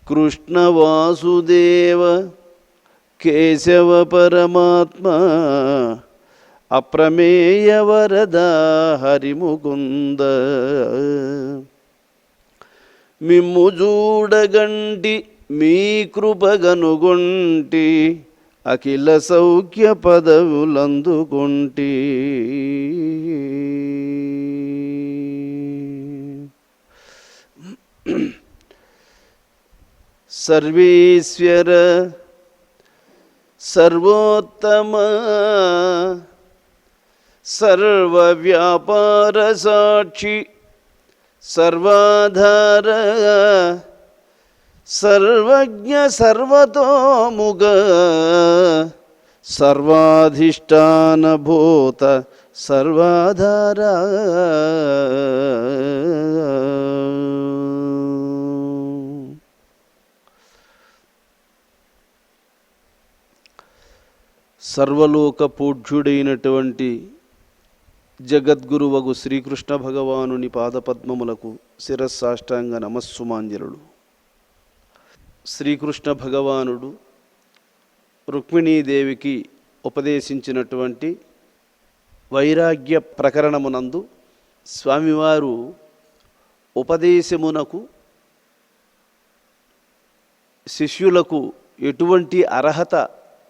కృష్ణ వాసుదేవ కేశవ పరమాత్మ అప్రమేయ వరద హరిముకుంద మిమ్ము చూడగంటి మీ కృపగనుగొంటి అఖిల సౌఖ్య పదవులందుకొంటి సర్వేశ్వర సర్వోత్తమ సర్వవ్యాపార సాక్షి సర్వాధార సర్వజ్ఞ సర్వతోముగ సర్వాధిష్టానభూత సర్వాధార సర్వలోక పూజ్యుడైనటువంటి జగద్గురువగు శ్రీకృష్ణ భగవానుని పాదపద్మములకు శిరస్సాష్టాంగ నమస్సుమాంజలులు. శ్రీకృష్ణ భగవానుడు రుక్మిణీదేవికి ఉపదేశించినటువంటి వైరాగ్య ప్రకరణమునందు స్వామివారు ఉపదేశమునకు శిష్యులకు ఎటువంటి అర్హత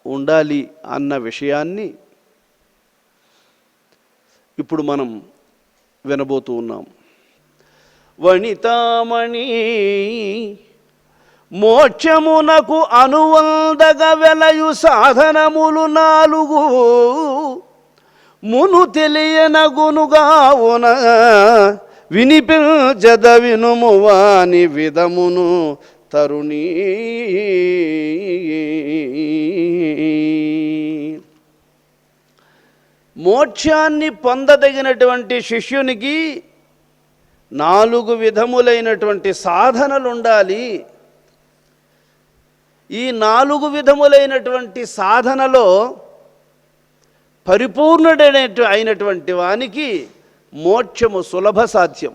ఉండాలి అన్న విషయాన్ని ఇప్పుడు మనం వినబోతూ ఉన్నాం. వనితామణి మోక్షమునకు అనువందగ వెలయు సాధనములు 4 మును తెలియనగునుగావున వినిపించద వినుము వాని విధమును తరుణీ. మోక్షాన్ని పొందదగినటువంటి శిష్యునికి 4 విధములైనటువంటి సాధనలు ఉండాలి. ఈ 4 విధములైనటువంటి సాధనలో పరిపూర్ణుడైనటువంటి వానికి మోక్షము సులభ సాధ్యం.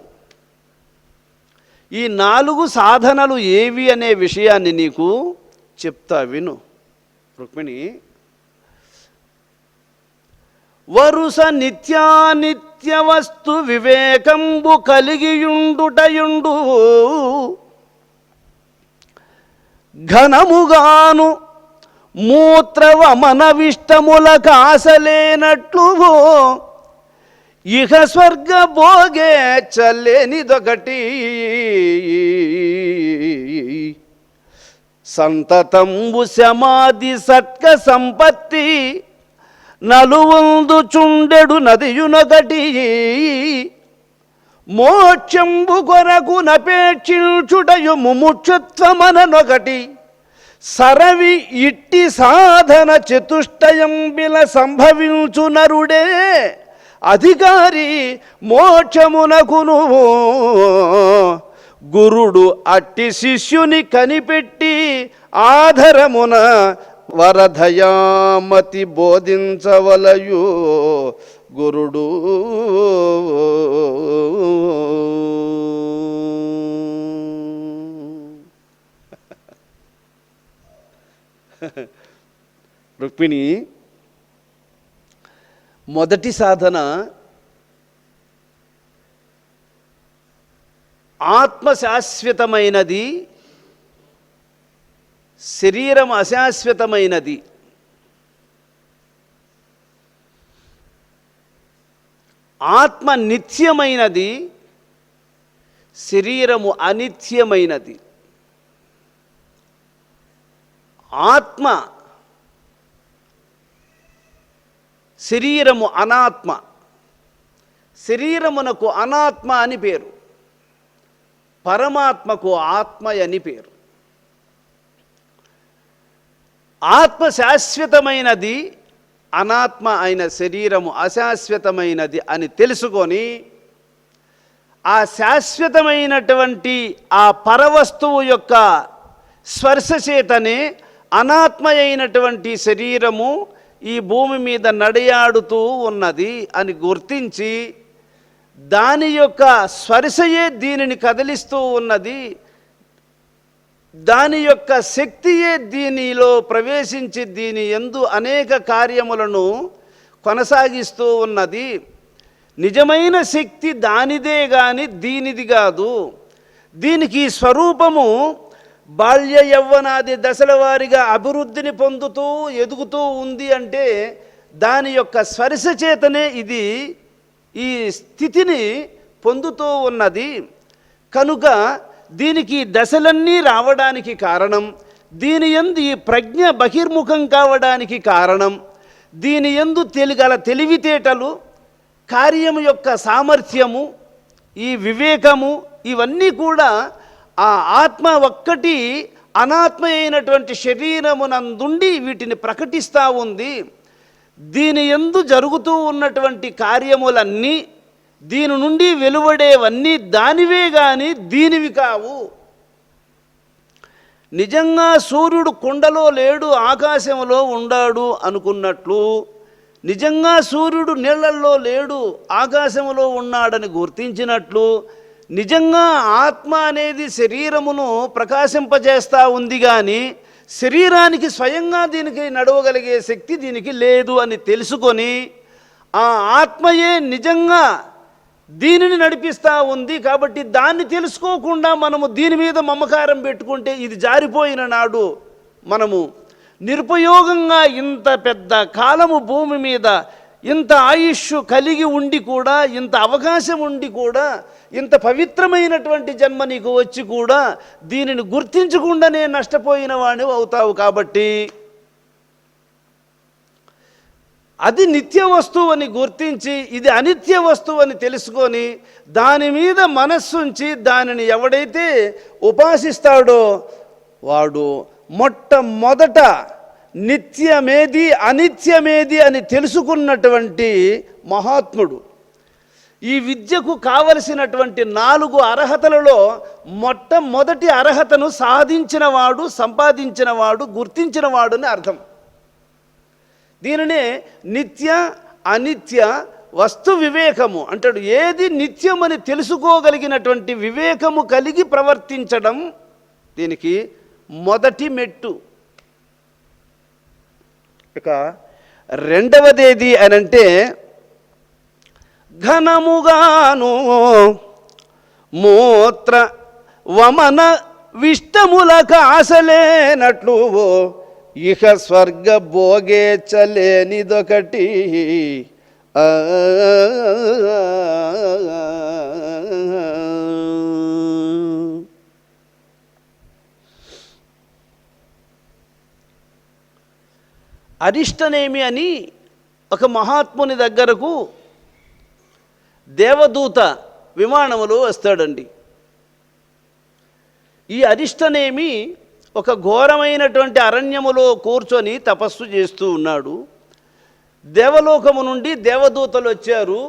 ఈ 4 సాధనలు ఏవి అనే విషయాన్ని నీకు చెప్తా విను. రుక్మిణి, వరుస నిత్యానిత్య వస్తు వివేకంబు కలిగియుండుటయుండు ఘనముగాను మూత్రవమన విష్టముల కాసలేనట్లు ఇహ స్వర్గ భోగే చల్లేనిదొకటి సంతతంబు సమాధి సత్క సంపత్తి నలువందు చుండెడు నదియునొకటి మోక్షంబు కొరకు నపేక్షించుటయు ముముక్షుత్వమననొకటి సరవి ఇట్టి సాధన చతుష్టయం బిల సంభవించు నరుడే అధికారి మోక్షమునకును. గురుడు అట్టి శిష్యుని కనిపెట్టి ఆధరమున వరదయామతి బోధించవలయు గురుడు. రుక్మిణి, మొదటి సాధన ఆత్మ శాశ్వతమైనది, శరీరం అశాశ్వతమైనది. ఆత్మ నిత్యమైనది, శరీరము అనిత్యమైనది. ఆత్మ, శరీరము అనాత్మ. శరీరమునకు అనాత్మ అని పేరు, పరమాత్మకు ఆత్మ అని పేరు. ఆత్మ శాశ్వతమైనది, అనాత్మ అయిన శరీరము అశాశ్వతమైనది అని తెలుసుకొని ఆ శాశ్వతమైనటువంటి ఆ పరవస్తువు యొక్క స్పర్శ చేతనే అనాత్మ అయినటువంటి శరీరము ఈ భూమి మీద నడియాడుతూ ఉన్నది అని గుర్తించి దాని యొక్క స్పర్శయే దీనిని కదిలిస్తూ ఉన్నది, దాని యొక్క శక్తియే దీనిలో ప్రవేశించి దీని యందు అనేక కార్యములను కొనసాగిస్తూ ఉన్నది. నిజమైన శక్తి దానిదే గాని దీనిది కాదు. దీనికి స్వరూపము బాల్య యవ్వనాది దశల వారిగా అభివృద్ధిని పొందుతూ ఎదుగుతూ ఉంది అంటే దాని యొక్క స్పర్శ చేతనే ఇది ఈ స్థితిని పొందుతూ ఉన్నది. కనుక దీనికి దశలన్నీ రావడానికి కారణం, దీని యందు ఈ ప్రజ్ఞ బహిర్ముఖం కావడానికి కారణం, దీని యందు గల తెలివితేటలు, కార్యము యొక్క సామర్థ్యము, ఈ వివేకము, ఇవన్నీ కూడా ఆ ఆత్మ ఒక్కటి అనాత్మ అయినటువంటి శరీరమునందుండి వీటిని ప్రకటిస్తూ ఉంది. దీని యందు జరుగుతూ ఉన్నటువంటి కార్యములన్నీ, దీని నుండి వెలువడేవన్నీ దానివే గాని దీనివి కావు. నిజంగా సూర్యుడు కుండలో లేడు ఆకాశంలో ఉండాడు అనుకున్నట్లు, నిజంగా సూర్యుడు నీళ్లల్లో లేడు ఆకాశంలో ఉన్నాడని గుర్తించినట్లు, నిజంగా ఆత్మ అనేది శరీరమును ప్రకాశింపజేస్తూ ఉంది కానీ శరీరానికి స్వయంగా దీనికి నడవగలిగే శక్తి దీనికి లేదు అని తెలుసుకొని ఆ ఆత్మయే నిజంగా దీనిని నడిపిస్తూ ఉంది. కాబట్టి దాన్ని తెలుసుకోకుండా మనము దీని మీద మమకారం పెట్టుకుంటే ఇది జారిపోయిన నాడు మనము నిరుపయోగంగా ఇంత పెద్ద కాలము భూమి మీద ఇంత ఆయుష్ కలిగి ఉండి కూడా, ఇంత అవకాశం ఉండి కూడా, ఇంత పవిత్రమైనటువంటి జన్మ నీకు వచ్చి కూడా దీనిని గుర్తించకుండానే నష్టపోయిన వాడిని అవుతావు. కాబట్టి అది నిత్య వస్తువు అని గుర్తించి ఇది అనిత్య వస్తువు అని తెలుసుకొని దాని మీద మనస్సుంచి దానిని ఎవడైతే ఉపాసిస్తాడో వాడు మొట్టమొదట నిత్యమేది అనిత్యమేది అని తెలుసుకున్నటువంటి మహాత్ముడు. ఈ విద్యకు కావలసినటువంటి 4 అర్హతలలో మొట్టమొదటి అర్హతను సాధించినవాడు, సంపాదించినవాడు, గుర్తించినవాడు అని అర్థం. దీనినే నిత్య అనిత్య వస్తు వివేకము అంటాడు. ఏది నిత్యమని తెలుసుకోగలిగినటువంటి వివేకము కలిగి ప్రవర్తించడం దీనికి మొదటి మెట్టు. ఇక రెండవదేది అనంటే ఘనముగాను మూత్ర వమన విష్టములకు ఆశలేనట్లు ఇహ స్వర్గ భోగేచ్చలేనిదొకటి. అరిష్టనేమి అని ఒక మహాత్ముని దగ్గరకు దేవదూత విమానములో వస్తాడండి. ఈ అరిష్టనేమి ఒక ఘోరమైనటువంటి అరణ్యములో కూర్చొని తపస్సు చేస్తూ ఉన్నాడు. దేవలోకము నుండి దేవదూతలు వచ్చారు.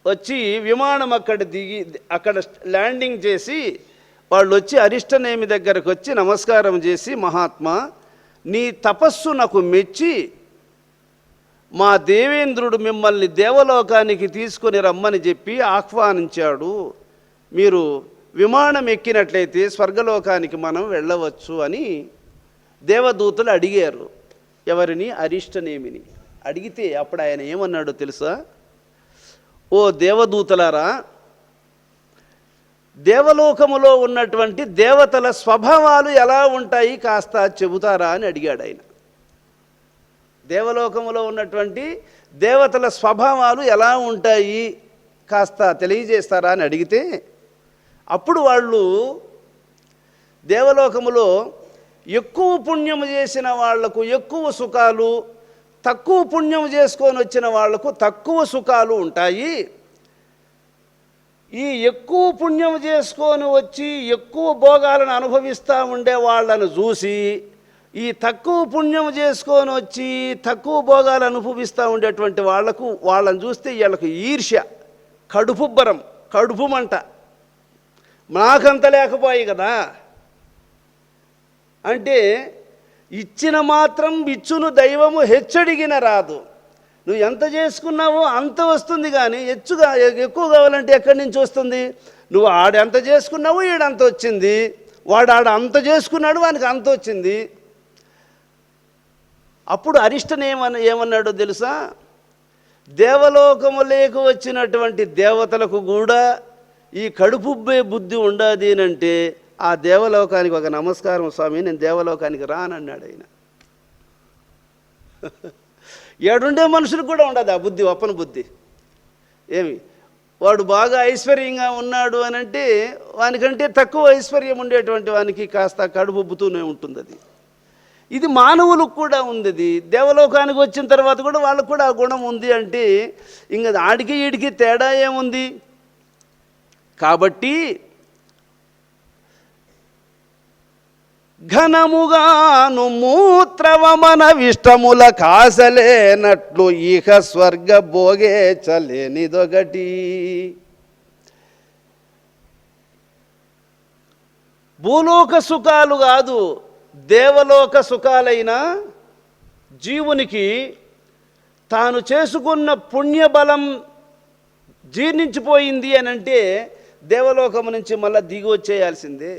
వచ్చి విమానం అక్కడ ల్యాండింగ్ చేసి వాళ్ళు వచ్చి అరిష్టనేమి దగ్గరకు వచ్చి నమస్కారం చేసి, మహాత్మా నీ తపస్సు నాకు మెచ్చి మా దేవేంద్రుడు మిమ్మల్ని దేవలోకానికి తీసుకొని రమ్మని చెప్పి ఆహ్వానించాడు. మీరు విమానం ఎక్కినట్లయితే స్వర్గలోకానికి మనం వెళ్ళవచ్చు అని దేవదూతలు అడిగారు. ఎవరిని? అరిష్టనేమిని. అడిగితే అప్పుడు ఆయన ఏమన్నాడో తెలుసా? ఓ దేవదూతలారా, దేవలోకములో ఉన్నటువంటి దేవతల స్వభావాలు ఎలా ఉంటాయి కాస్త చెబుతారా అని అడిగాడు ఆయన. దేవలోకములో ఉన్నటువంటి దేవతల స్వభావాలు ఎలా ఉంటాయి కాస్త తెలియజేస్తారా అని అడిగితే అప్పుడు వాళ్ళు దేవలోకములో ఎక్కువ పుణ్యము చేసిన వాళ్లకు ఎక్కువ సుఖాలు, తక్కువ పుణ్యం చేసుకొని వచ్చిన వాళ్లకు తక్కువ సుఖాలు ఉంటాయి. ఈ ఎక్కువ పుణ్యం చేసుకొని వచ్చి ఎక్కువ భోగాలను అనుభవిస్తూ ఉండే వాళ్ళను చూసి ఈ తక్కువ పుణ్యం చేసుకొని వచ్చి తక్కువ భోగాలు అనుభవిస్తూ ఉండేటువంటి వాళ్ళని చూస్తే వీళ్ళకు ఈర్ష్య, కడుపుబ్బరం, కడుపు మంట. నాకంత లేకపోయి కదా అంటే ఇచ్చిన మాత్రం ఇచ్చును దైవము హెచ్చడిగిన రాదు. నువ్వు ఎంత చేసుకున్నావో అంత వస్తుంది, కానీ ఎక్కువ కావాలంటే ఎక్కడి నుంచి వస్తుంది? నువ్వు ఆడెంత చేసుకున్నావో ఈడంత వచ్చింది, వాడు ఆడ అంత చేసుకున్నాడు, వానికి అంత వచ్చింది. అప్పుడు అరిష్టన్ ఏమన్నాడో తెలుసా? దేవలోకములేకు వచ్చినటువంటి దేవతలకు కూడా ఈ కడుపుబ్బే బుద్ధి ఉండదు అంటే ఆ దేవలోకానికి ఒక నమస్కారం స్వామి, నేను దేవలోకానికి రానన్నాడు ఆయన. ఏడుండే మనుషులకు కూడా ఉండదు ఆ బుద్ధి, ఒప్పన బుద్ధి. ఏమి వాడు బాగా ఐశ్వర్యంగా ఉన్నాడు అని అంటే వానికంటే తక్కువ ఐశ్వర్యం ఉండేటువంటి వానికి కాస్త కడుపుబ్బుతూనే ఉంటుంది. అది ఇది మానవులకు కూడా ఉంది. అది దేవలోకానికి వచ్చిన తర్వాత కూడా వాళ్ళకు కూడా ఆ గుణం ఉంది అంటే ఇంకా ఆడికి ఈడికి తేడా ఏముంది? కాబట్టి ఘనముగాను మూత్రవమన విష్టముల కాసలేనట్లు ఇహ స్వర్గ భోగే చలేనిదొకటి. భూలోక సుఖాలు కాదు, దేవలోక సుఖాలైన జీవునికి తాను చేసుకున్న పుణ్యబలం జీర్ణించిపోయింది అని అంటే దేవలోకం నుంచి మళ్ళీ దిగి వచ్చేయాల్సిందే.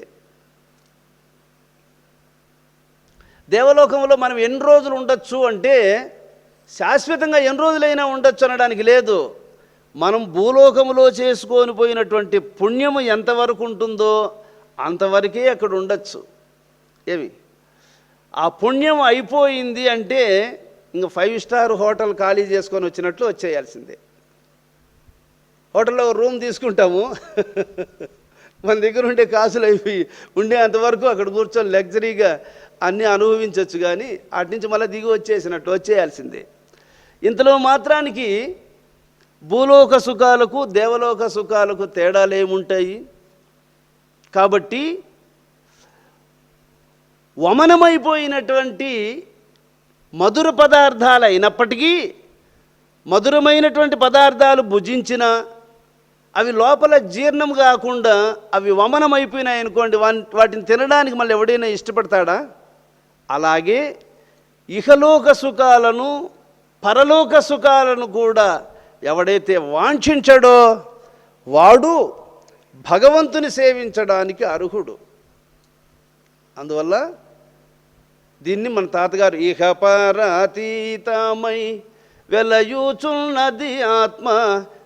దేవలోకంలో మనం ఎన్ని రోజులు ఉండొచ్చు అంటే శాశ్వతంగా ఎన్ని రోజులైనా ఉండొచ్చు అనడానికి లేదు. మనం భూలోకంలో చేసుకొని పోయినటువంటి పుణ్యము ఎంతవరకు ఉంటుందో అంతవరకే అక్కడ ఉండొచ్చు. ఏమి ఆ పుణ్యం అయిపోయింది అంటే ఇంకా 5 స్టార్ హోటల్ ఖాళీ చేసుకొని వచ్చినట్లు వచ్చేయాల్సిందే. హోటల్లో రూమ్ తీసుకుంటాము, మన దగ్గర ఉండే కాసులు అయిపోయి ఉండే అంతవరకు అక్కడ కూర్చొని లగ్జరీగా అన్నీ అనుభవించవచ్చు, కానీ అటు నుంచి మళ్ళీ దిగి వచ్చేసినట్టు వచ్చేయాల్సిందే. ఇంతలో మాత్రానికి భూలోక సుఖాలకు దేవలోక సుఖాలకు తేడాలు ఏముంటాయి? కాబట్టి వమనమైపోయినటువంటి మధుర పదార్థాలు అయినప్పటికీ మధురమైనటువంటి పదార్థాలు భుజించిన అవి లోపల జీర్ణం కాకుండా అవి వమనమైపోయినాయి అనుకోండి, వాటిని తినడానికి మళ్ళీ ఎవడైనా ఇష్టపడతాడా? అలాగే ఇహలోక సుఖాలను పరలోక సుఖాలను కూడా ఎవడైతే వాంఛించడో వాడు భగవంతుని సేవించడానికి అర్హుడు. అందువల్ల దీన్ని మన తాతగారు ఇహ పరాతీతమై వెలయూచున్నది ఆత్మ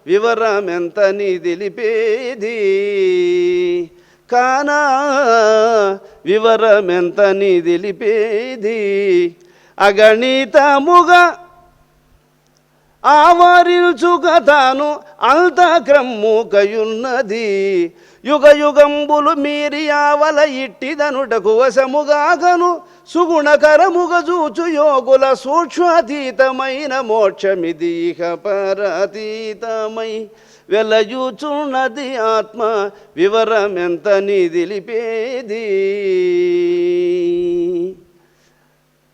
వివరమెంతని తెలిపేది కానా వివరమెంతని తెలిపేది అగణితముగా ఆవరించుక తాను అంత క్రమ్ముకయున్నది యుగ యుగంబులు మీరి ఆవల ఇట్టిదనుటకు వశముగాగను సుగుణకరముగ చూచు యోగుల సూక్ష్మాతీతమైన మోక్షమిది ఇహ పరాతీతమై వెలయూచున్నది ఆత్మ వివరమెంతని తెలిపేది.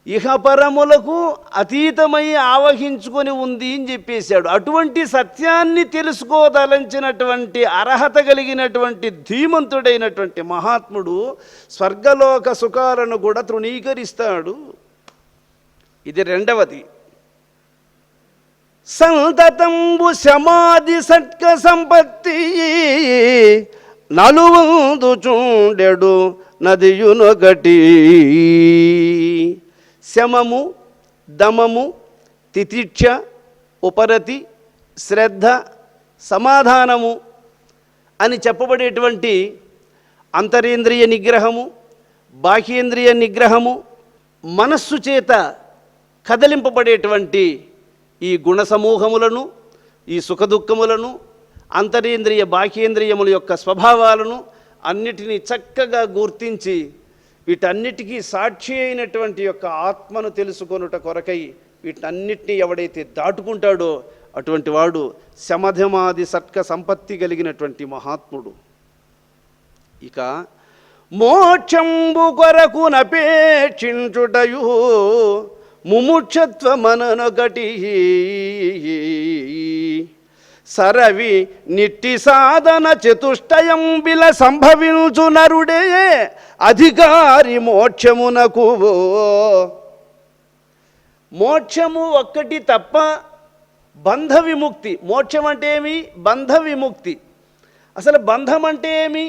ఇహపరములకు అతీతమై ఆవహించుకొని ఉంది అని చెప్పేశాడు. అటువంటి సత్యాన్ని తెలుసుకోదలంచినటువంటి అర్హత కలిగినటువంటి ధీమంతుడైనటువంటి మహాత్ముడు స్వర్గలోక సుఖాలను కూడా తృణీకరిస్తాడు. ఇది రెండవది. సంతతంబు సమాధి సట్క సంపత్తి నలువందు చూడెడు నదియునొకటి. శమము, దమము, తితిక్ష, ఉపరతి, శ్రద్ధ, సమాధానము అని చెప్పబడేటువంటి అంతరేంద్రియ నిగ్రహము, బాహ్యేంద్రియ నిగ్రహము, మనస్సు చేత కదిలింపబడేటువంటి ఈ గుణ సమూహములను, ఈ సుఖదుఖములను, అంతరేంద్రియ బాహ్యేంద్రియముల యొక్క స్వభావాలను అన్నిటినీ చక్కగా గుర్తించి వీటన్నిటికీ సాక్షి అయినటువంటి యొక్క ఆత్మను తెలుసుకొనుట కొరకై వీటన్నిటినీ ఎవడైతే దాటుకుంటాడో అటువంటి వాడు శమధమాది సట్క సంపత్తి కలిగినటువంటి మహాత్ముడు. ఇక మోక్షంబు కొరకు నపేక్షించుటయు ముముక్షత్వమనొకటి సరవి నిట్టి సాధన చతుష్టయం బిల సంభవించు నరుడే అధికారి మోక్షమునకు. మోక్షము ఒక్కటి తప్ప బంధ విముక్తి. మోక్షం అంటే ఏమి? బంధ విముక్తి. అసలు బంధం అంటే ఏమి?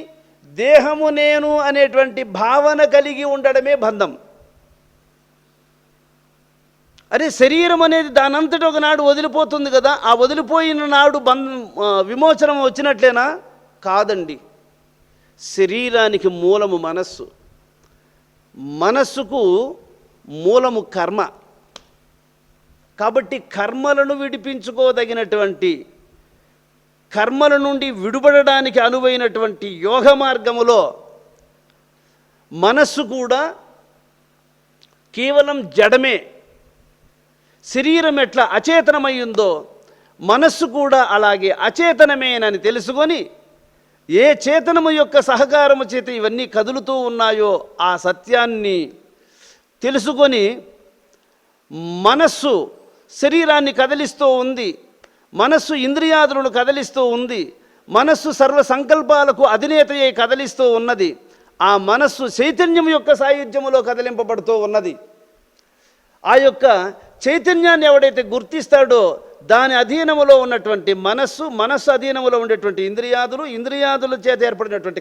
దేహము నేను అనేటువంటి భావన కలిగి ఉండడమే బంధం. అరే శరీరం అనేది దానంతట ఒకనాడు వదిలిపోతుంది కదా, ఆ వదిలిపోయిన నాడు విమోచనం వచ్చినట్లేనా? కాదండి. శరీరానికి మూలము మనస్సు, మనస్సుకు మూలము కర్మ. కాబట్టి కర్మలను విడిపించుకోదగినటువంటి, కర్మల నుండి విడుబడడానికి అనువైనటువంటి యోగ మార్గములో మనస్సు కూడా కేవలం జడమే. శరీరం ఎట్లా అచేతనమయ్యిందో మనస్సు కూడా అలాగే అచేతనమేనని తెలుసుకొని, ఏ చేతనము యొక్క సహకారము చేత ఇవన్నీ కదులుతూ ఉన్నాయో ఆ సత్యాన్ని తెలుసుకొని, మనస్సు శరీరాన్ని కదిలిస్తూ ఉంది, మనస్సు ఇంద్రియాదులను కదిలిస్తూ ఉంది, మనస్సు సర్వ సంకల్పాలకు అధినేతయ్యే కదిలిస్తూ ఉన్నది. ఆ మనస్సు చైతన్యం యొక్క సాయుధ్యములో కదిలింపబడుతూ ఉన్నది. ఆ యొక్క చైతన్యాన్ని ఎవడైతే గుర్తిస్తాడో దాని అధీనములో ఉన్నటువంటి మనస్సు అధీనములో ఉండేటువంటి ఇంద్రియాదుల చేత ఏర్పడినటువంటి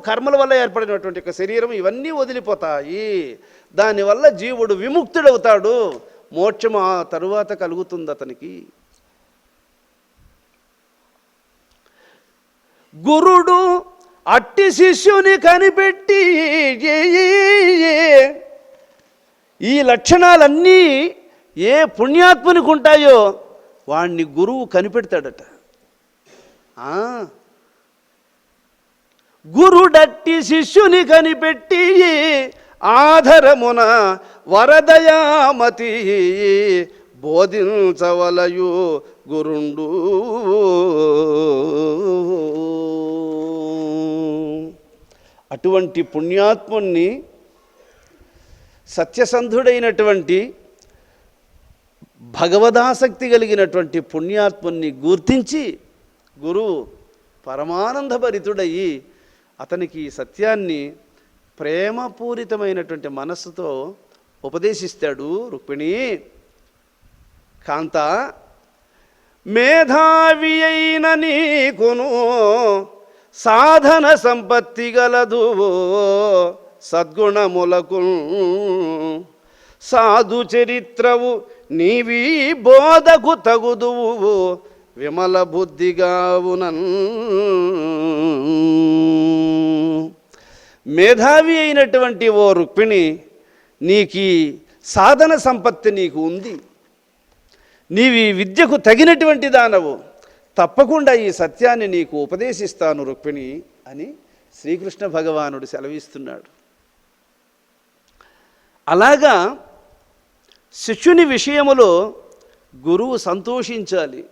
కర్మల వల్ల ఏర్పడినటువంటి ఒక శరీరం, ఇవన్నీ వదిలిపోతాయి. దానివల్ల జీవుడు విముక్తుడవుతాడు. మోక్షము ఆ తరువాత కలుగుతుంది అతనికి. గురుడు అట్టి శిష్యుని కనిపెట్టి, ఈ లక్షణాలన్నీ ఏ పుణ్యాత్మునికి ఉంటాయో వాణ్ణి గురువు కనిపెడతాడట. గురుడట్టి శిష్యుని కనిపెట్టి ఆధరమున వరదయామతి బోధించవలయు గురుండు. అటువంటి పుణ్యాత్ముణ్ణి, సత్యసంధుడైనటువంటి భగవదాసక్తి కలిగినటువంటి పుణ్యాత్ముని గుర్తించి గురువు పరమానందభరితుడయి అతనికి సత్యాన్ని ప్రేమపూరితమైనటువంటి మనస్సుతో ఉపదేశిస్తాడు. రుక్మిణి, కాంత, మేధావి అయిన నీకును సాధన సంపత్తి గలదు, సద్గుణములకు సాధు చరిత్రవు నీవీ బోధకు తగుదువు, విమల బుద్ధిగావునన్. మేధావి అయినటువంటి ఓ రుక్మిణి, నీకు సాధన సంపత్తి నీకు ఉంది, నీవి విద్యకు తగినటువంటి దానవు, తప్పకుండా ఈ సత్యాన్ని నీకు ఉపదేశిస్తాను రుక్మిణి అని శ్రీకృష్ణ భగవానుడు సెలవిస్తున్నాడు. అలాగా శిష్యుని విషయములో గురువు సంతోషించాలి.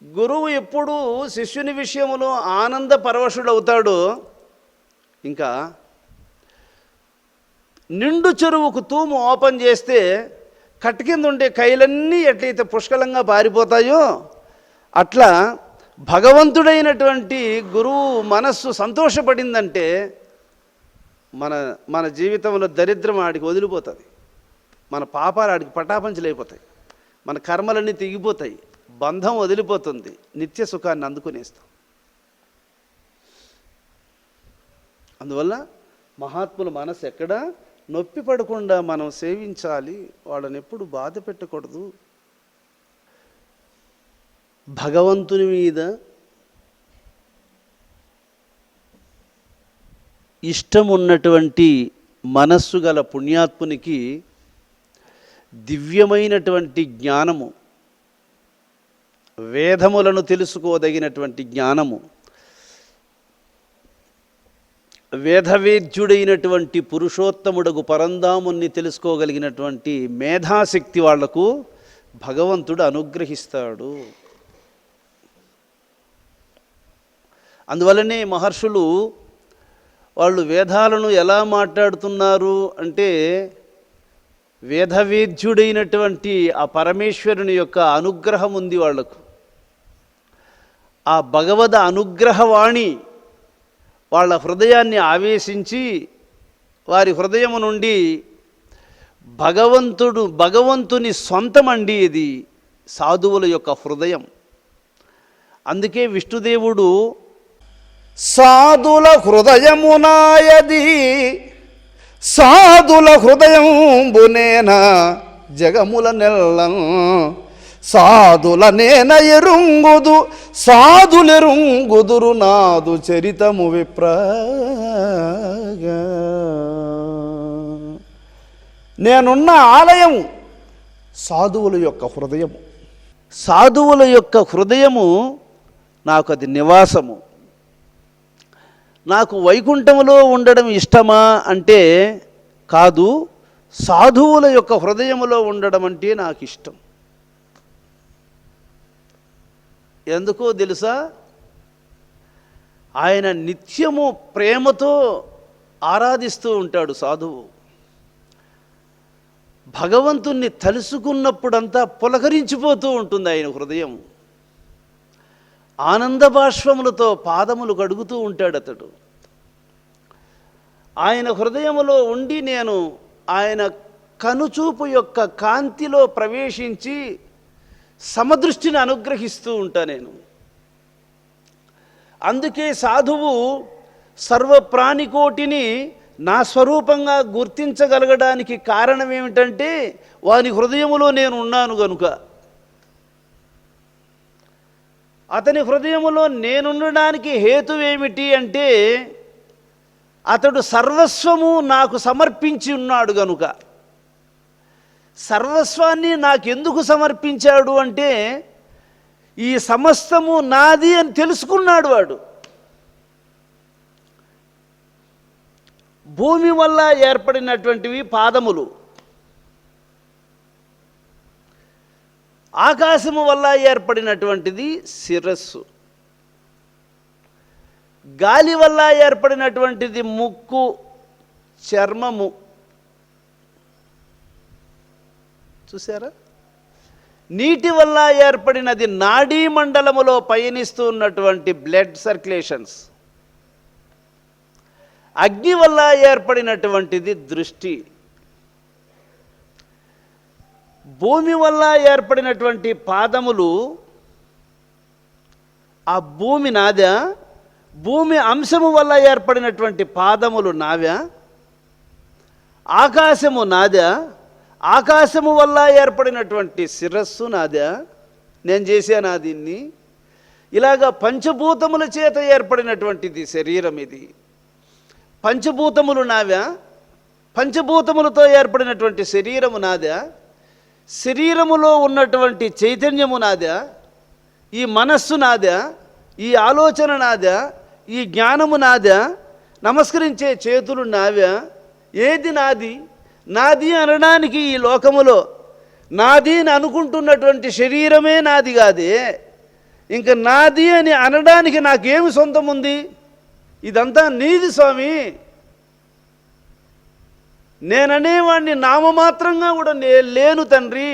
గురువు ఎప్పుడు శిష్యుని విషయములో ఆనంద పరవశుడవుతాడో, ఇంకా నిండు చెరువుకు తూము ఓపెన్ చేస్తే కట్ట కింద ఉండే కైలన్నీ ఎట్లయితే పుష్కలంగా పారిపోతాయో, అట్లా భగవంతుడైనటువంటి గురువు మనస్సు సంతోషపడిందంటే మన జీవితంలో దరిద్రం ఆడికి వదిలిపోతుంది, మన పాపాలు ఆడికి పటాపంచలైపోతాయి, మన కర్మలన్నీ తెగిపోతాయి, బంధం వదిలిపోతుంది, నిత్య సుఖాన్ని అందుకునేస్తాం. అందువల్ల మహాత్ముల మనసు ఎక్కడ నొప్పి పడకుండా మనం సేవించాలి, వాళ్ళని ఎప్పుడు బాధ పెట్టకూడదు. భగవంతుని మీద ఇష్టం ఉన్నటువంటి మనస్సు గల పుణ్యాత్మునికి దివ్యమైనటువంటి జ్ఞానము, వేదములను తెలుసుకోదగినటువంటి జ్ఞానము, వేదవేద్యుడైనటువంటి పురుషోత్తముడగు పరంధాముని తెలుసుకోగలిగినటువంటి మేధాశక్తి వాళ్లకు భగవంతుడు అనుగ్రహిస్తాడు. అందువల్లనే మహర్షులు వాళ్ళు వేదాలను ఎలా మాట్లాడుతున్నారు అంటే, వేదవేద్యుడైనటువంటి ఆ పరమేశ్వరుని యొక్క అనుగ్రహం ఉంది వాళ్లకు. ఆ భగవద్ అనుగ్రహవాణి వాళ్ళ హృదయాన్ని ఆవేశించి, వారి హృదయము నుండి భగవంతుని సొంతమండి ఇది సాధువుల యొక్క హృదయం. అందుకే విష్ణుదేవుడు సాధుల హృదయమునాయది సాధుల హృదయంబునేన జగముల నెల్లం సాధుల నేన ఎరుంగుదు సాధులెరుంగుదురు నాదు చరితము విప్రగా. నేనున్న ఆలయం సాధువుల యొక్క హృదయము. సాధువుల యొక్క హృదయము నాకు అది నివాసము. నాకు వైకుంఠములో ఉండడం ఇష్టమా అంటే కాదు, సాధువుల యొక్క హృదయములో ఉండడం అంటే నాకు ఇష్టం. ఎందుకో తెలుసా? ఆయన నిత్యము ప్రేమతో ఆరాధిస్తూ ఉంటాడు సాధువు. భగవంతుణ్ణి తలుసుకున్నప్పుడంతా పులకరించిపోతూ ఉంటుంది ఆయన హృదయం. ఆనంద బాష్పములతో పాదములు కడుగుతూ ఉంటాడు అతడు. ఆయన హృదయములో ఉండి నేను ఆయన కనుచూపు యొక్క కాంతిలో ప్రవేశించి సమదృష్టిని అనుగ్రహిస్తూ ఉంటా నేను. అందుకే సాధువు సర్వప్రాణికోటిని నా స్వరూపంగా గుర్తించగలగడానికి కారణం ఏమిటంటే వాని హృదయములో నేను ఉన్నాను గనుక. అతని హృదయములో నేనుండడానికి హేతువేమిటి అంటే అతడు సర్వస్వము నాకు సమర్పించి ఉన్నాడు గనుక. సర్వస్వాన్ని నాకెందుకు సమర్పించాడు అంటే ఈ సమస్తము నాది అని తెలుసుకున్నాడు వాడు. భూమి వల్ల ఏర్పడినటువంటివి పాదములు, ఆకాశము వల్ల ఏర్పడినటువంటిది శిరస్సు, గాలి వల్ల ఏర్పడినటువంటిది ముక్కు, చర్మము. చూసారా? నీటి వల్ల ఏర్పడినది నాడీ మండలములో పయనిస్తూ ఉన్నటువంటి బ్లడ్ సర్క్యులేషన్స్. అగ్ని వల్ల ఏర్పడినటువంటిది దృష్టి. భూమి వల్ల ఏర్పడినటువంటి పాదములు, ఆ భూమి నాదా? భూమి అంశము వల్ల ఏర్పడినటువంటి పాదములు నావ్యా? ఆకాశము నాదా? ఆకాశము వల్ల ఏర్పడినటువంటి శిరస్సు నాదా? నేను చేశానా దీన్ని? ఇలాగా పంచభూతముల చేత ఏర్పడినటువంటిది శరీరం. ఇది పంచభూతములు నావ్యా? పంచభూతములతో ఏర్పడినటువంటి శరీరము నాదా? శరీరములో ఉన్నటువంటి చైతన్యము నాదా? ఈ మనస్సు నాదా? ఈ ఆలోచన నాదా? ఈ జ్ఞానము నాదా? నమస్కరించే చేతులు నావ్యా? ఏది నాది? నాది అనడానికి ఈ లోకములో నాది అని అనుకుంటున్నటువంటి శరీరమే నాది కాదే. ఇంకా నాది అని అనడానికి నాకేమి సొంతం ఉంది? ఇదంతా నీది స్వామి. నేననేవాడిని నామమాత్రంగా కూడా లేను తండ్రి.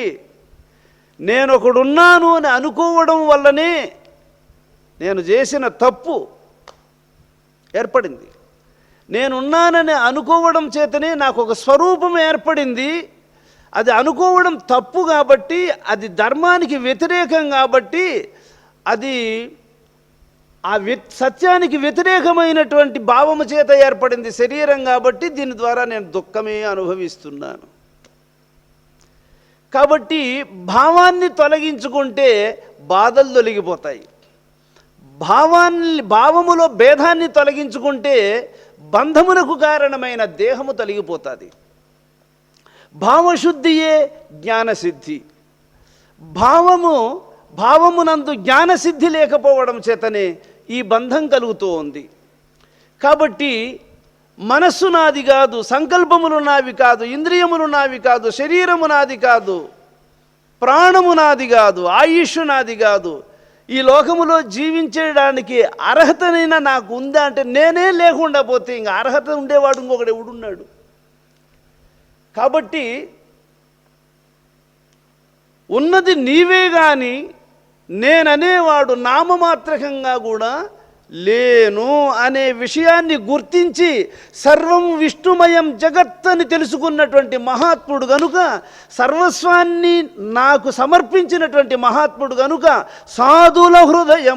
నేను ఒకడున్నాను అని అనుకోవడం వల్లనే నేను చేసిన తప్పు ఏర్పడింది. నేనున్నానని అనుకోవడం చేతనే నాకు ఒక స్వరూపం ఏర్పడింది. అది అనుకోవడం తప్పు కాబట్టి, అది ధర్మానికి వ్యతిరేకం కాబట్టి, అది ఆ సత్యానికి వ్యతిరేకమైనటువంటి భావము చేత ఏర్పడింది శరీరం కాబట్టి దీని ద్వారా నేను దుఃఖమే అనుభవిస్తున్నాను. కాబట్టి భావాన్ని తొలగించుకుంటే బాధలు తొలగిపోతాయి. భావములో భేదాన్ని తొలగించుకుంటే బంధమునకు కారణమైన దేహము తొలగిపోతుంది. భావశుద్ధియే జ్ఞానసిద్ధి. భావమునందు జ్ఞానసిద్ధి లేకపోవడం చేతనే ఈ బంధం కలుగుతూ ఉంది. కాబట్టి మనస్సు నాది కాదు, సంకల్పములు నావి కాదు, ఇంద్రియములు నావి కాదు, శరీరము నాది కాదు, ప్రాణము నాది కాదు, ఆయుష్ నాది కాదు. ఈ లోకములో జీవించడానికి అర్హతనైనా నాకు ఉందా అంటే నేనే లేకుండా పోతే ఇంకా అర్హత ఉండేవాడు ఇంకొకడు ఎవడున్నాడు? కాబట్టి ఉన్నది నీవే కానీ నేననేవాడు నామమాత్రకంగా కూడా లేను అనే విషయాన్ని గుర్తించి సర్వం విష్ణుమయం జగత్ అని తెలుసుకున్నటువంటి మహాత్ముడు గనుక, సర్వస్వాన్ని నాకు సమర్పించినటువంటి మహాత్ముడు గనుక సాధుల హృదయమునాదియగు.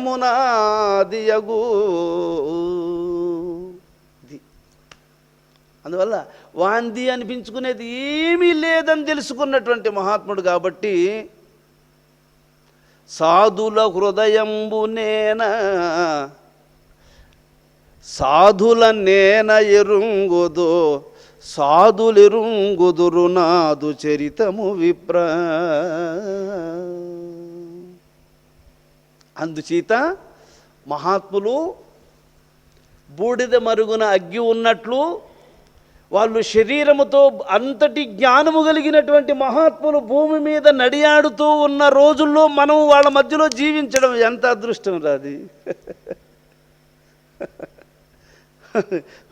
అందువల్ల వాంది అనిపించుకునేది ఏమీ లేదని తెలుసుకున్నటువంటి మహాత్ముడు కాబట్టి సాధుల హృదయంబునేన సాధుల నేన ఎరుంగుదు సాధులెరుంగుదురు నాదు చరితము విప్ర. అందుచేత మహాత్ములు బూడిద మరుగున అగ్గి ఉన్నట్లు, వాళ్ళు శరీరముతో అంతటి జ్ఞానము కలిగినటువంటి మహాత్ములు భూమి మీద నడియాడుతూ ఉన్న రోజుల్లో మనం వాళ్ళ మధ్యలో జీవించడం ఎంత అదృష్టం రాది.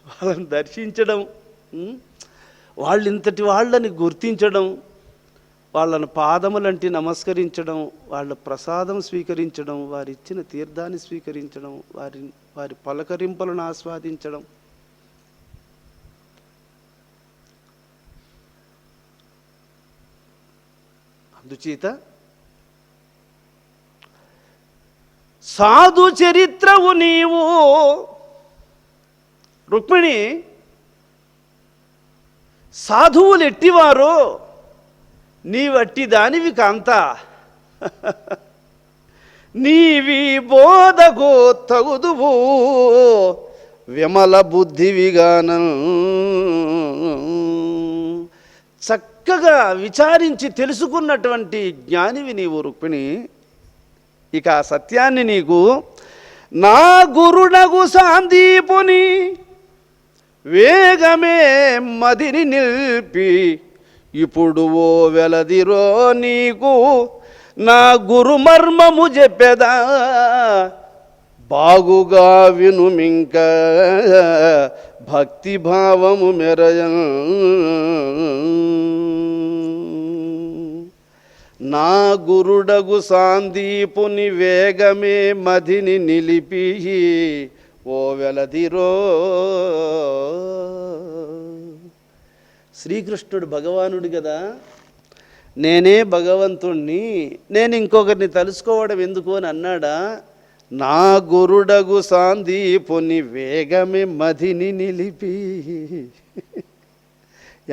వాళ్ళని దర్శించడం, వాళ్ళు ఇంతటి వాళ్ళని గుర్తించడం, వాళ్ళని పాదములంటి నమస్కరించడం, వాళ్ళ ప్రసాదం స్వీకరించడం, వారిచ్చిన తీర్థాన్ని స్వీకరించడం, వారి పలకరింపులను ఆస్వాదించడం. అందుచేత సాధు చరిత్రవు నీవు రుక్మిణి. సాధువులు ఎట్టివారో నీవట్టి దానివి కాంత. నీవి బోధకు తగుదువు విమల బుద్ధివిగానం. చక్కగా విచారించి తెలుసుకున్నటువంటి జ్ఞానివి నీవు రుక్మిణి. ఇక ఆ సత్యాన్ని నీకు నా గురుడగు సాందీపుని వేగమే మదిని నిల్పి ఇప్పుడు ఓ వెలదిరో నీకు నా గురు మర్మము చెప్పెదా బాగుగా వినుమింక భక్తిభావము మెరయన్. నా గురుడగు సాందీపుని వేగమే మదిని నిలిపి ఓ వెలదిరో. శ్రీకృష్ణుడు భగవానుడు కదా, నేనే భగవంతుణ్ణి, నేను ఇంకొకరిని తలుసుకోవడం ఎందుకు అని అన్నాడా? నా గురుడగు సాందీపుని వేగమే మదిని నిలిపి.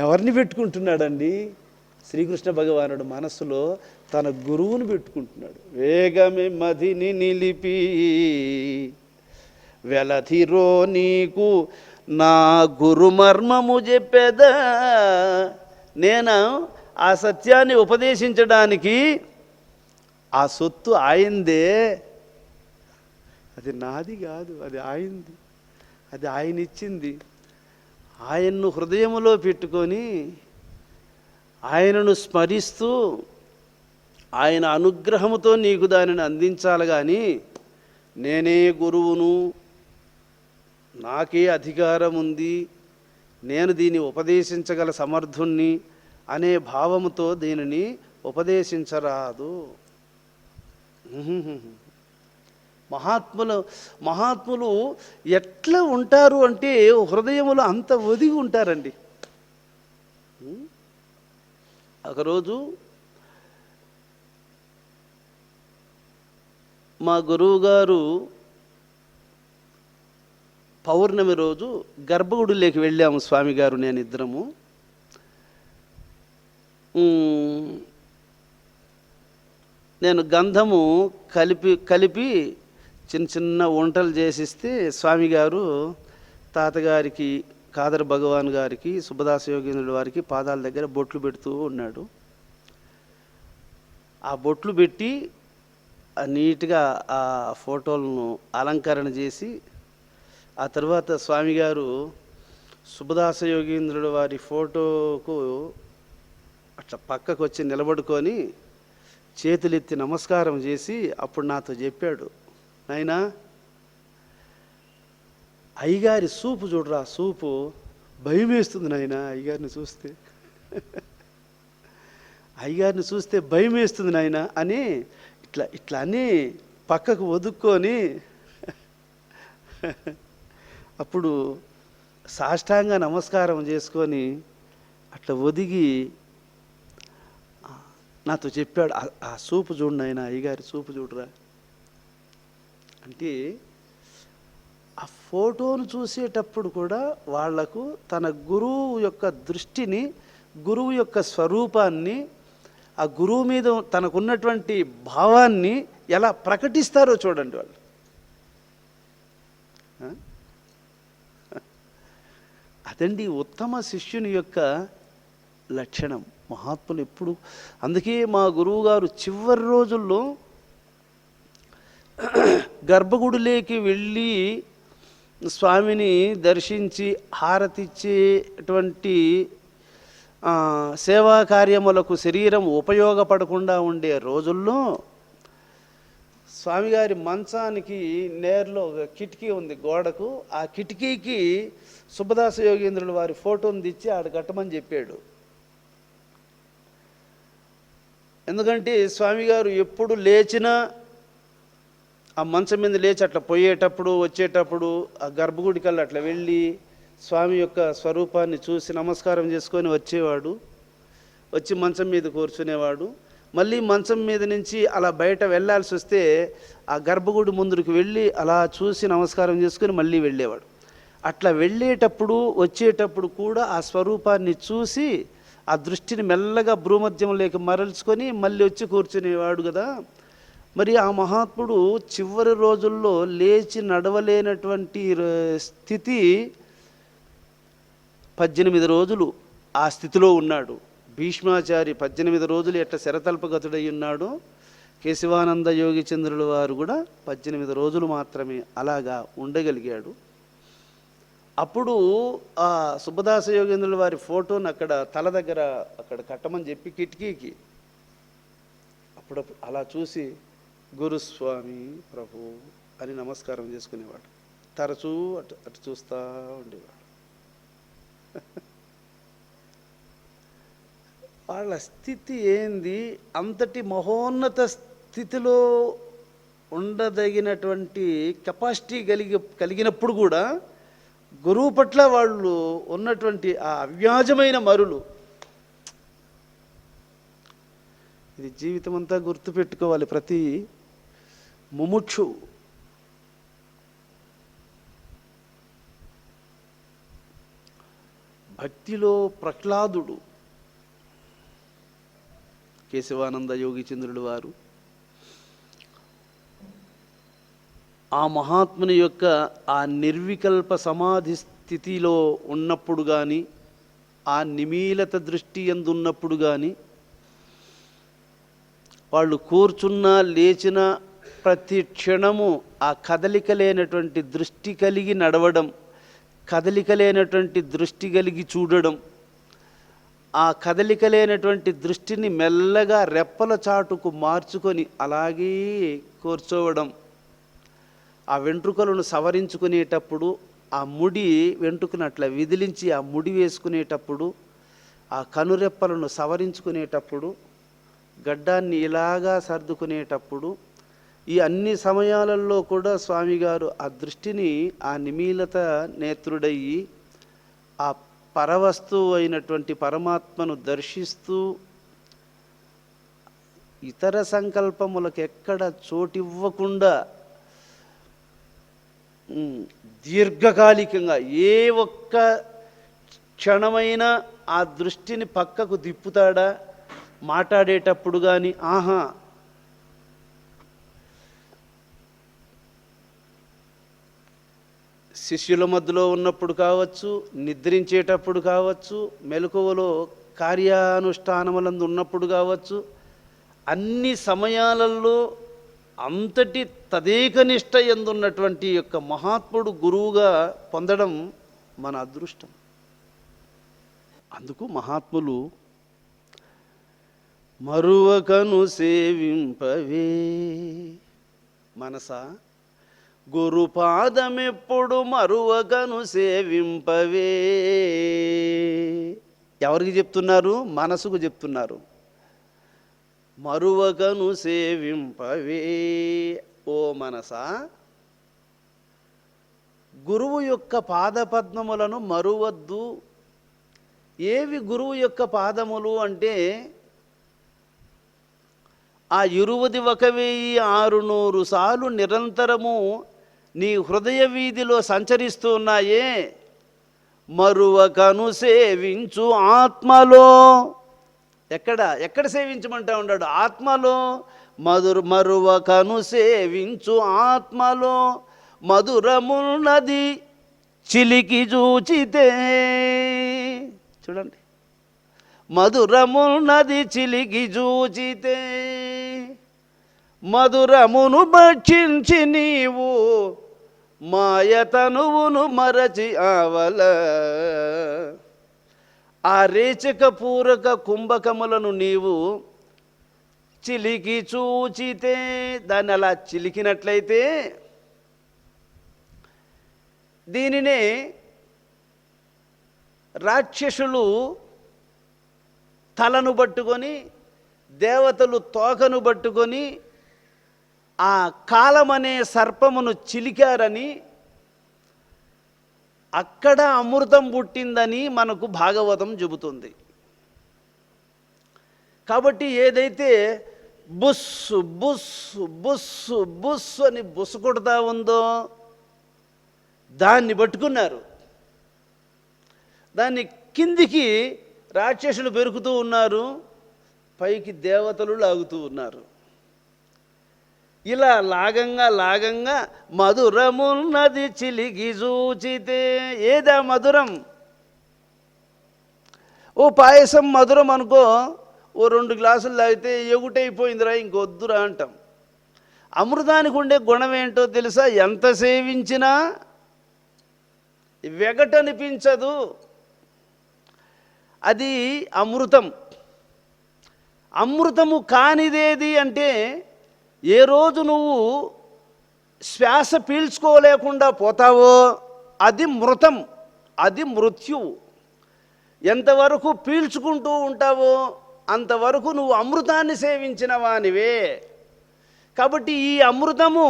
ఎవరిని పెట్టుకుంటున్నాడండి? శ్రీకృష్ణ భగవానుడు మనస్సులో తన గురువుని పెట్టుకుంటున్నాడు. వేగమే మదిని నిలిపి వెలధిరో నీకు నా గురు మర్మము చెప్పేదా. నేను ఆ సత్యాన్ని ఉపదేశించడానికి ఆ సొత్తు ఆయందే, అది నాది కాదు, అది ఆయంది, అది ఆయన ఇచ్చింది. ఆయన్ను హృదయములో పెట్టుకొని ఆయనను స్మరిస్తూ ఆయన అనుగ్రహముతో నీకు దానిని అందించాలి. కానీ నేనే గురువును, నాకే అధికారం ఉంది, నేను దీన్ని ఉపదేశించగల సమర్థుణ్ణి అనే భావముతో దీనిని ఉపదేశించరాదు. మహాత్ములు ఎట్లా ఉంటారు అంటే హృదయములో అంత ఒదిగి ఉంటారండి. ఒకరోజు మా గురువుగారు పౌర్ణమి రోజు గర్భగుడిలోకి వెళ్ళాము, స్వామి గారు నేను ఇద్దరము. నేను గంధము కలిపి చిన్న చిన్న వంటలు చేసిస్తే స్వామి గారు తాతగారికి, కాదర్ భగవాన్ గారికి, సుబ్బదాస యోగేంద్రుడి వారికి పాదాల దగ్గర బొట్లు పెడుతూ ఉన్నాడు. ఆ బొట్లు పెట్టి నీట్గా ఆ ఫోటోలను అలంకరణ చేసి, ఆ తర్వాత స్వామి గారు సుబ్బదాస యోగేంద్రుడి వారి ఫోటోకు అట్లా పక్కకు వచ్చి నిలబడుకొని చేతులెత్తి నమస్కారం చేసి అప్పుడు నాతో చెప్పాడు, నాయనా అయ్యగారి సూపు చూడరా, సూపు భయం వేస్తుంది నాయన, అయ్యగారిని చూస్తే అయ్యగారిని చూస్తే భయం వేస్తుంది నాయన అని ఇట్లా అని పక్కకు ఒదుక్కొని అప్పుడు సాష్టాంగ నమస్కారం చేసుకొని అట్లా ఒదిగి నాతో చెప్పాడు, ఆ సూపు చూడు ఆయన, అయ్యగారి సూపు చూడరా అంటే, ఆ ఫోటోను చూసేటప్పుడు కూడా వాళ్లకు తన గురువు యొక్క దృష్టిని, గురువు యొక్క స్వరూపాన్ని, ఆ గురువు మీద తనకున్నటువంటి భావాన్ని ఎలా ప్రకటిస్తారో చూడండి వాళ్ళు. అదండి ఉత్తమ శిష్యుని యొక్క లక్షణం. మహాత్ములు ఎప్పుడు, అందుకే మా గురువు గారు చివరి రోజుల్లో గర్భగుడిలోకి వెళ్ళి స్వామిని దర్శించి హారతిచ్చేటువంటి సేవా కార్యములకు శరీరం ఉపయోగపడకుండా ఉండే రోజుల్లో స్వామిగారి మంచానికి నేరులో ఒక కిటికీ ఉంది గోడకు, ఆ కిటికీకి సుబ్బదాస యోగేంద్రుల వారి ఫోటోని తెచ్చి ఆడ కట్టమని చెప్పాడు. ఎందుకంటే స్వామిగారు ఎప్పుడు లేచినా ఆ మంచం మీద లేచి అట్లా పోయేటప్పుడు వచ్చేటప్పుడు ఆ గర్భగుడి కల్లా అట్లా వెళ్ళి స్వామి యొక్క స్వరూపాన్ని చూసి నమస్కారం చేసుకొని వచ్చేవాడు. వచ్చి మంచం మీద కూర్చునేవాడు. మళ్ళీ మంచం మీద నుంచి అలా బయట వెళ్ళాల్సి వస్తే ఆ గర్భగుడి ముందుకు వెళ్ళి అలా చూసి నమస్కారం చేసుకొని మళ్ళీ వెళ్ళేవాడు. అట్లా వెళ్ళేటప్పుడు వచ్చేటప్పుడు కూడా ఆ స్వరూపాన్ని చూసి ఆ దృష్టిని మెల్లగా భ్రూమధ్యంలోకి మరల్చుకొని మళ్ళీ వచ్చి కూర్చునేవాడు కదా. మరి ఆ మహాత్ముడు చివరి రోజుల్లో లేచి నడవలేనటువంటి స్థితి 18 రోజులు ఆ స్థితిలో ఉన్నాడు. భీష్మాచారి 18 రోజులు ఎట్లా శరతల్పగతుడై ఉన్నాడో కేశవానంద యోగి చంద్రుల వారు కూడా 18 రోజులు మాత్రమే అలాగా ఉండగలిగాడు. అప్పుడు ఆ సుబ్బదాస యోగేంద్రుల వారి ఫోటోని అక్కడ తల దగ్గర అక్కడ కట్టమని చెప్పి కిటికీకి అప్పుడప్పుడు అలా చూసి గురుస్వామి ప్రభు అని నమస్కారం చేసుకునేవాడు. తరచూ అటు అటు చూస్తూ ఉండేవాడు. వాళ్ళ స్థితి ఏంది, అంతటి మహోన్నత స్థితిలో ఉండదగినటువంటి కెపాసిటీ కలిగినప్పుడు కూడా గురువు పట్ల వాళ్ళు ఉన్నటువంటి ఆ అవ్యాజమైన మరులు, ఇది జీవితం అంతా గుర్తుపెట్టుకోవాలి ప్రతి ముముక్షు. భక్తిలో ప్రహ్లాదుడు కేశవానంద యోగి చంద్రుడు వారు ఆ మహాత్ముని యొక్క ఆ నిర్వికల్ప సమాధి స్థితిలో ఉన్నప్పుడు కానీ, ఆ నిమీలత దృష్టి ఎందున్నప్పుడు కానీ, వాళ్ళు కూర్చున్నా లేచిన ప్రతి క్షణము ఆ కదలిక లేనటువంటి దృష్టి కలిగి నడవడం, కదలిక లేనటువంటి దృష్టి కలిగి చూడడం, ఆ కదలిక లేనటువంటి దృష్టిని మెల్లగా రెప్పల చాటుకు మార్చుకొని అలాగే కూర్చోవడం, ఆ వెంట్రుకలను సవరించుకునేటప్పుడు ఆ ముడి వెంట్రుకను అట్లా విదిలించి ఆ ముడి వేసుకునేటప్పుడు, ఆ కనురెప్పలను సవరించుకునేటప్పుడు, గడ్డాన్ని ఇలాగా సర్దుకునేటప్పుడు, ఈ అన్ని సమయాలలో కూడా స్వామిగారు ఆ దృష్టిని ఆ నిమీలత నేత్రుడయ్యి ఆ పరవస్తువు అయినటువంటి పరమాత్మను దర్శిస్తూ ఇతర సంకల్పములకు ఎక్కడ చోటివ్వకుండా దీర్ఘకాలికంగా ఏ ఒక్క క్షణమైనా ఆ దృష్టిని పక్కకు తిప్పుతాడా, మాట్లాడేటప్పుడు కానీ ఆహా శిష్యుల మధ్యలో ఉన్నప్పుడు కావచ్చు, నిద్రించేటప్పుడు కావచ్చు, మెలకువలో కార్యానుష్ఠానములందు ఉన్నప్పుడు కావచ్చు, అన్ని సమయాలలో అంతటి తదేక నిష్ట ఎందున్నటువంటి యొక్క మహాత్ముడు గురువుగా పొందడం మన అదృష్టం. అందుకు మహాత్ములు మరువకను సేవింపవే మనసా గురుపాదమెప్పుడు మరువకను సేవింపవే. ఎవరికి చెప్తున్నారు? మనసుకు చెప్తున్నారు. మరువకను సేవింపవే ఓ మనసా గురువు యొక్క పాదపద్మములను మరువద్దు. ఏవి గురువు యొక్క పాదములు అంటే ఆ 21,600 సార్లు నిరంతరము నీ హృదయ వీధిలో సంచరిస్తూ ఉన్నాయే, మరువకను సేవించు ఆత్మలో. ఎక్కడ సేవించమంటా ఉన్నాడు? ఆత్మలో. మరువకను సేవించు ఆత్మలో, మధురమున్నది చిలికి చూచితే. చూడండి, మధురమున్నది చిలికి చూచితే, మధురమును భక్షించి నీవు మాయతనువును మరచి ఆవల. ఆ రేచక పూరక కుంభకములను నీవు చిలికి చూచితే, దాన్ని అలా చిలికినట్లయితే, దీనినే రాక్షసులు తలను పట్టుకొని, దేవతలు తోకను పట్టుకొని ఆ కాలమనే సర్పమును చిలికారని, అక్కడ అమృతం పుట్టిందని మనకు భాగవతం చెబుతుంది. కాబట్టి ఏదైతే బుస్సు బుస్సు బుస్సు బుస్సు అని బుస్సు కొడతా ఉందో దాన్ని పట్టుకున్నారు. దాన్ని కిందికి రాక్షసులు పెరుగుతూ ఉన్నారు, పైకి దేవతలు లాగుతూ ఉన్నారు. ఇలా లాగంగా మధురమున్నది చిలికి చూచితే. ఏదా మధురం? ఓ పాయసం మధురం అనుకో, ఓ 2 గ్లాసులు తాగితే ఎగుటైపోయిందిరా ఇంకొద్దురా అంటాం. అమృతానికి ఉండే గుణం ఏంటో తెలుసా? ఎంత సేవించినా వెగటనిపించదు. అది అమృతం. అమృతము కానిదేది అంటే, ఏ రోజు నువ్వు శ్వాస పీల్చుకోలేకుండా పోతావో అది మృతం, అది మృత్యువు. ఎంతవరకు పీల్చుకుంటూ ఉంటావో అంతవరకు నువ్వు అమృతాన్ని సేవించిన వానివే. కాబట్టి ఈ అమృతము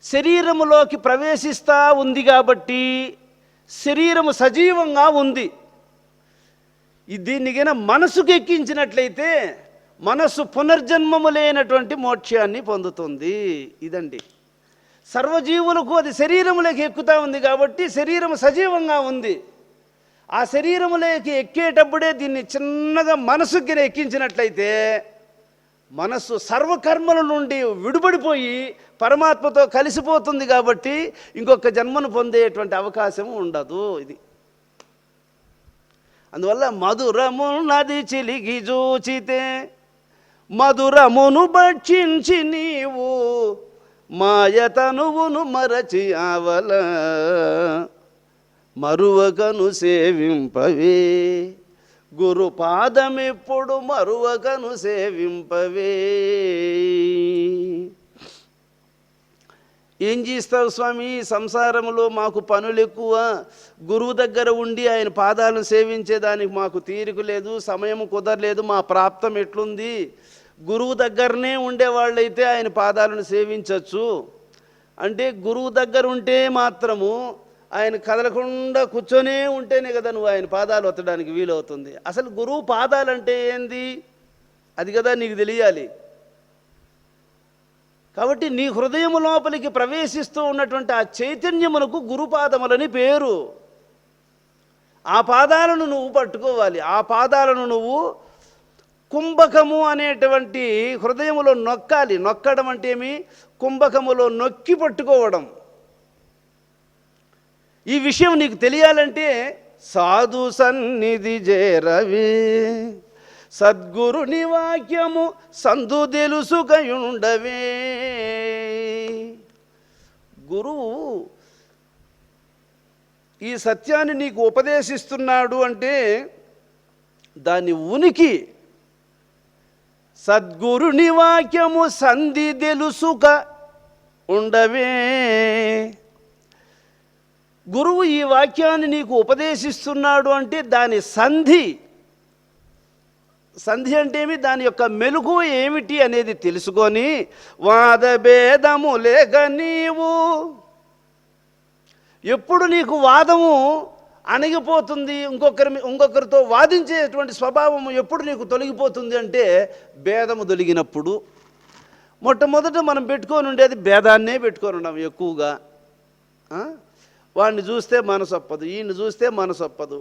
శరీరములోకి ప్రవేశిస్తూ ఉంది కాబట్టి శరీరము సజీవంగా ఉంది. దీన్ని గిన మనసుకు ఎక్కించినట్లయితే మనస్సు పునర్జన్మము లేనటువంటి మోక్షాన్ని పొందుతుంది. ఇదండి, సర్వజీవులకు అది శరీరములోకి ఎక్కుతూ ఉంది కాబట్టి శరీరం సజీవంగా ఉంది. ఆ శరీరములోకి ఎక్కేటప్పుడే దీన్ని చిన్నగా మనసుకి ఎక్కించినట్లయితే మనస్సు సర్వకర్మల నుండి విడుబడిపోయి పరమాత్మతో కలిసిపోతుంది. కాబట్టి ఇంకొక జన్మను పొందేటువంటి అవకాశం ఉండదు. ఇది అందువల్ల మధురమున్నది చిలికి చూచితే, మధురమును భక్షించి నీవు మాయతనువును మరచి ఆవల. మరువకను సేవింపవే గురు పాదమెప్పుడు మరువకను సేవింపవే. ఏం చేస్తావు స్వామి, సంసారంలో మాకు పనులు ఎక్కువ, గురువు దగ్గర ఉండి ఆయన పాదాలను సేవించేదానికి మాకు తీరిక లేదు, సమయం కుదరలేదు, మా ప్రాప్తం ఎట్లుంది? గురువు దగ్గరనే ఉండేవాళ్ళైతే ఆయన పాదాలను సేవించవచ్చు అంటే, గురువు దగ్గర ఉంటే మాత్రము ఆయన కదలకుండా కూర్చొనే ఉంటేనే కదా నువ్వు ఆయన పాదాలు ఒత్తడానికి వీలవుతుంది. అసలు గురువు పాదాలంటే ఏంది అది కదా నీకు తెలియాలి. కాబట్టి నీ హృదయం లోపలికి ప్రవేశిస్తూ ఉన్నటువంటి ఆ చైతన్యమునకు గురుపాదములని పేరు. ఆ పాదాలను నువ్వు పట్టుకోవాలి. ఆ పాదాలను నువ్వు కుంభకము అనేటువంటి హృదయములో నొక్కాలి. నొక్కడం అంటే ఏమి? కుంభకములో నొక్కి పట్టుకోవడం. ఈ విషయం నీకు తెలియాలంటే సాధు సన్నిధి చేరవే, సద్గురుని వాక్యము సందు తెలుసుకయుండవే. గురువు ఈ సత్యాన్ని నీకు ఉపదేశిస్తున్నాడు అంటే దాని ఉనికి సద్గురుని వాక్యము సంధి తెలుసుక ఉండవే. గురువు ఈ వాక్యాన్ని నీకు ఉపదేశిస్తున్నాడు అంటే దాని సంధి అంటే ఏమి, దాని యొక్క మెలుగు ఏమిటి అనేది తెలుసుకొని వాదభేదము లేక నీవు ఎప్పుడు నీకు వాదము అణిగిపోతుంది, ఇంకొకరితో వాదించేటువంటి స్వభావం ఎప్పుడు నీకు తొలగిపోతుంది అంటే భేదము తొలగినప్పుడు. మొట్టమొదట మనం పెట్టుకొని ఉండేది భేదాన్నే పెట్టుకొని ఉన్నాం ఎక్కువగా. వాడిని చూస్తే మనసు ఒప్పదు, ఈయన్ని చూస్తే మనసు ఒప్పదు.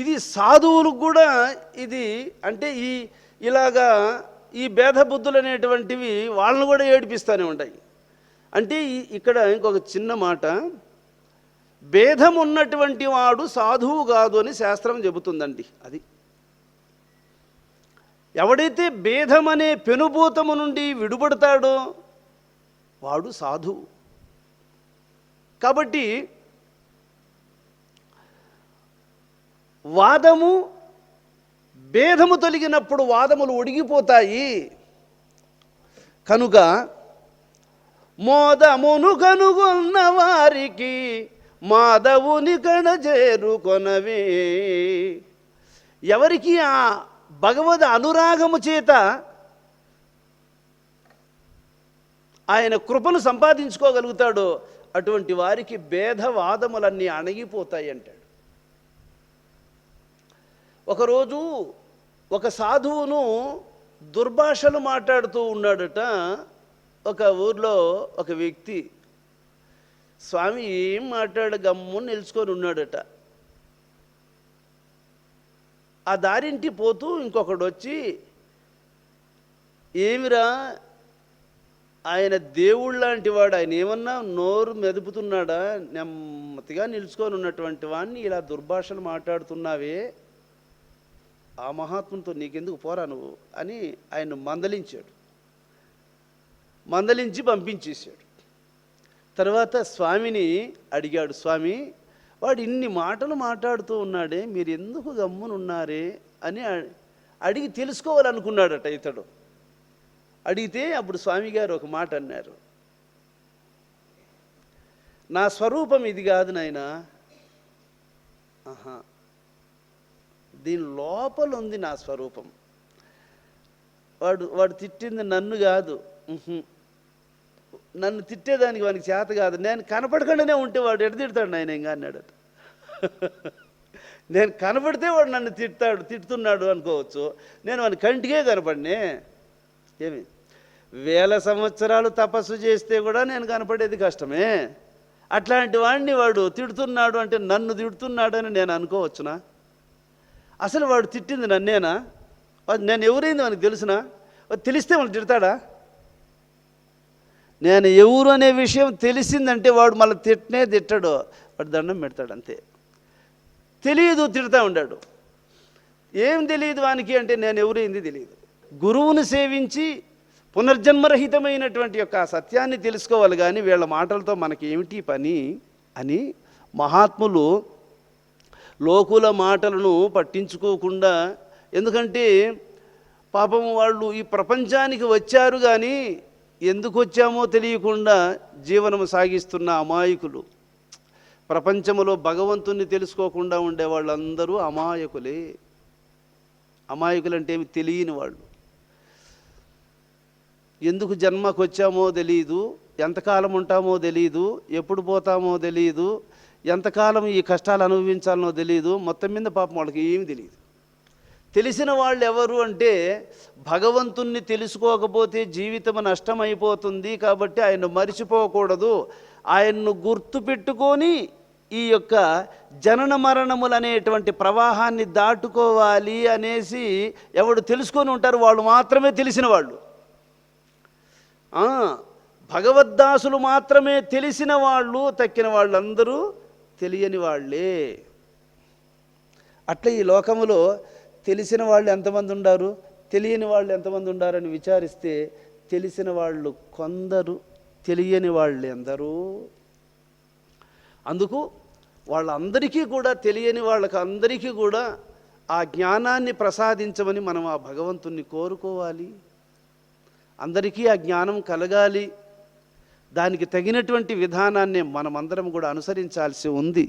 ఇది సాధువులకు కూడా ఇది అంటే ఇలాగా ఈ భేద బుద్ధులు అనేటువంటివి వాళ్ళని కూడా ఏడిపిస్తూనే ఉంటాయి. అంటే ఇక్కడ ఇంకొక చిన్న మాట, భేదం ఉన్నటువంటి వాడు సాధువు కాదు అని శాస్త్రం చెబుతుందండి. అది ఎవడైతే భేదం అనే పెనుభూతము నుండి విడుబడతాడో వాడు సాధువు. కాబట్టి వాదము భేదము తొలగినప్పుడు వాదములు ఒడిగిపోతాయి. కనుక మోదమును కనుగొన్న వారికి మాధవుని కడ చేరుకొనవే. ఎవరికి ఆ భగవద్ అనురాగము చేత ఆయన కృపను సంపాదించుకోగలుగుతాడో అటువంటి వారికి భేదవాదములన్నీ అణగిపోతాయి అంటాడు. ఒకరోజు ఒక సాధువును దుర్భాషలు మాట్లాడుతూ ఉన్నాడట ఒక ఊర్లో ఒక వ్యక్తి. స్వామి ఏం గమ్ము నిలుచుకొని ఉన్నాడట. ఆ దారింటి పోతూ ఇంకొకడు వచ్చి, ఏమిరా ఆయన దేవుళ్ళ లాంటి వాడు, ఆయన ఏమన్నా నోరు మెదుపుతున్నాడా, నెమ్మదిగా నిలుచుకొని ఉన్నటువంటి వాడిని ఇలా దుర్భాషలు మాట్లాడుతున్నావే, ఆ మహాత్మునితో నీకెందుకు పోరా నువ్వు అని ఆయన మందలించాడు. మందలించి పంపించేశాడు. తర్వాత స్వామిని అడిగాడు, స్వామి వాడు ఇన్ని మాటలు మాట్లాడుతూ ఉన్నాడే, మీరు ఎందుకు గమ్మునున్నారే అని అడిగి తెలుసుకోవాలనుకున్నాడట ఇతడు. అడిగితే అప్పుడు స్వామి గారు ఒక మాట అన్నారు, నా స్వరూపం ఇది కాదు నాయనా, దీని లోపల ఉంది నా స్వరూపం. వాడు తిట్టింది నన్ను కాదు, నన్ను తిట్టేదానికి వానికి చేత కాదు, నేను కనపడకుండానే ఉంటే వాడు ఎడ తిడతాడు నాయన ఇంకా అన్నాడట. నేను కనపడితే వాడు నన్ను తిడుతున్నాడు అనుకోవచ్చు, నేను వాని కంటికే కనపడినే. ఏమి 1000 సంవత్సరాలు తపస్సు చేస్తే కూడా నేను కనపడేది కష్టమే. అట్లాంటి వాడిని వాడు తిడుతున్నాడు అంటే నన్ను తిడుతున్నాడని నేను అనుకోవచ్చునా? అసలు వాడు తిట్టింది నన్నేనా? నేను ఎవరైంది వానికి తెలుసునా? తెలిస్తే వాడు తిడతాడా? నేను ఎవరు అనే విషయం తెలిసిందంటే వాడు మళ్ళీ తిట్టడు, వాడు దండం పెడతాడు అంతే. తెలియదు, తిడతా ఉన్నాడు. ఏం తెలియదు వానికి అంటే నేను ఎవరైంది తెలియదు. గురువును సేవించి పునర్జన్మరహితమైనటువంటి యొక్క సత్యాన్ని తెలుసుకోవాలి, కానీ వీళ్ళ మాటలతో మనకి ఏమిటి పని అని మహాత్ములు లోకుల మాటలను పట్టించుకోకుండా, ఎందుకంటే పాపం వాళ్ళు ఈ ప్రపంచానికి వచ్చారు కానీ ఎందుకు వచ్చామో తెలియకుండా జీవనం సాగిస్తున్న అమాయకులు. ప్రపంచంలో భగవంతుణ్ణి తెలుసుకోకుండా ఉండే వాళ్ళందరూ అమాయకులే. అమాయకులు అంటే ఏమి తెలియని వాళ్ళు. ఎందుకు జన్మకు వచ్చామో తెలియదు, ఎంతకాలం ఉంటామో తెలియదు, ఎప్పుడు పోతామో తెలియదు, ఎంతకాలం ఈ కష్టాలు అనుభవించాలనో తెలియదు. మొత్తం మీద పాపం వాళ్ళకి ఏమి తెలియదు. తెలిసిన వాళ్ళు ఎవరు అంటే భగవంతుణ్ణి తెలుసుకోకపోతే జీవితం నష్టమైపోతుంది, కాబట్టి ఆయన్ను మరిచిపోకూడదు, ఆయన్ను గుర్తుపెట్టుకొని ఈ యొక్క జనన మరణములు అనేటువంటి ప్రవాహాన్ని దాటుకోవాలి అనేసి ఎవడు తెలుసుకొని ఉంటారు వాళ్ళు మాత్రమే తెలిసిన వాళ్ళు. భగవద్దాసులు మాత్రమే తెలిసిన వాళ్ళు, తక్కిన వాళ్ళందరూ తెలియని వాళ్ళే. అట్లా ఈ లోకములో తెలిసిన వాళ్ళు ఎంతమంది ఉండారు, తెలియని వాళ్ళు ఎంతమంది ఉండారని విచారిస్తే తెలిసిన వాళ్ళు కొందరు, తెలియని వాళ్ళు ఎందరూ. అందుకు వాళ్ళందరికీ కూడా, తెలియని వాళ్ళకి అందరికీ కూడా ఆ జ్ఞానాన్ని ప్రసాదించమని మనం ఆ భగవంతుణ్ణి కోరుకోవాలి. అందరికీ ఆ జ్ఞానం కలగాలి. దానికి తగినటువంటి విధానాన్ని మనమందరం కూడా అనుసరించాల్సి ఉంది.